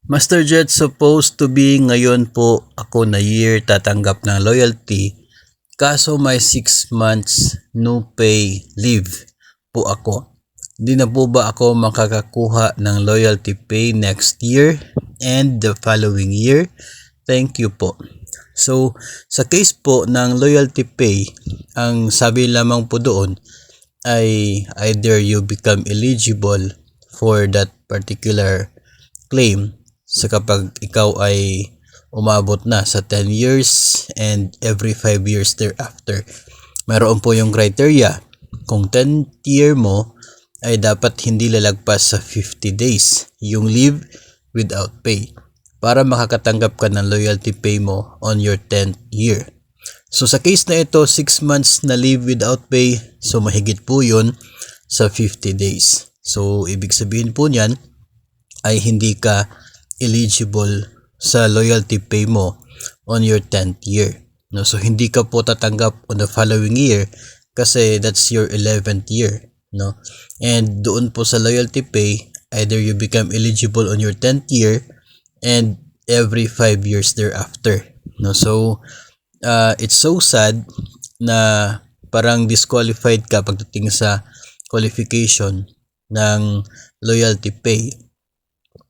Master Jet, supposed to be ngayon po ako na year tatanggap ng loyalty. Kaso may 6 months no pay leave po ako. Hindi na po ba ako makakakuha ng loyalty pay next year and the following year? Thank you po. So, sa case po ng loyalty pay, ang sabi lamang po doon ay either you become eligible for that particular claim sa kapag ikaw ay umabot na sa 10 years and every 5 years thereafter. Mayroon po yung criteria. Kung 10th year mo ay dapat hindi lalagpas sa 50 days yung leave without pay para makakatanggap ka ng loyalty pay mo on your 10th year. So sa case na ito, 6 months na leave without pay, so mahigit po yun sa 50 days. So ibig sabihin po niyan ay hindi ka eligible sa loyalty pay mo on your 10th year. No, so hindi ka po tatanggap on the following year kasi that's your 11th year, no? And doon po sa loyalty pay, either you become eligible on your 10th year and every 5 years thereafter. No, so it's so sad na parang disqualified ka pagdating sa qualification ng loyalty pay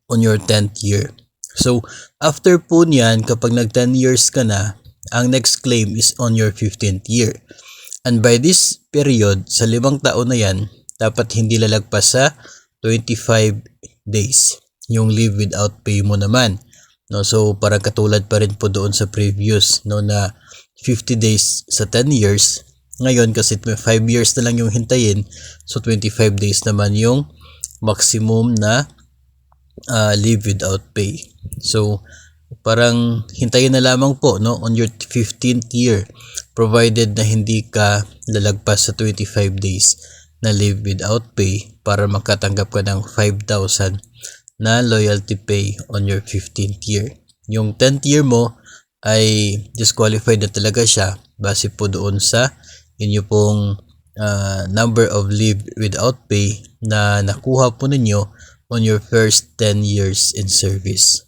on your 10th year. So, after po niyan, kapag nag 10 years ka na, ang next claim is on your 15th year. And by this period, sa 5 taon na yan, dapat hindi lalagpas sa 25 days yung leave without pay mo naman. No, so, parang katulad pa rin po doon sa previous, no, na 50 days sa 10 years. Ngayon, kasi 5 years na lang yung hintayin, so 25 days naman yung maximum na leave without pay. So parang hintayin na lamang po, no, on your 15th year provided na hindi ka lalagpas sa 25 days na leave without pay para makatanggap ka ng 5,000 na loyalty pay on your 15th year. Yung 10th year mo ay disqualified na talaga siya base po doon sa inyo pong number of leave without pay na nakuha po ninyo on your first 10 years in service.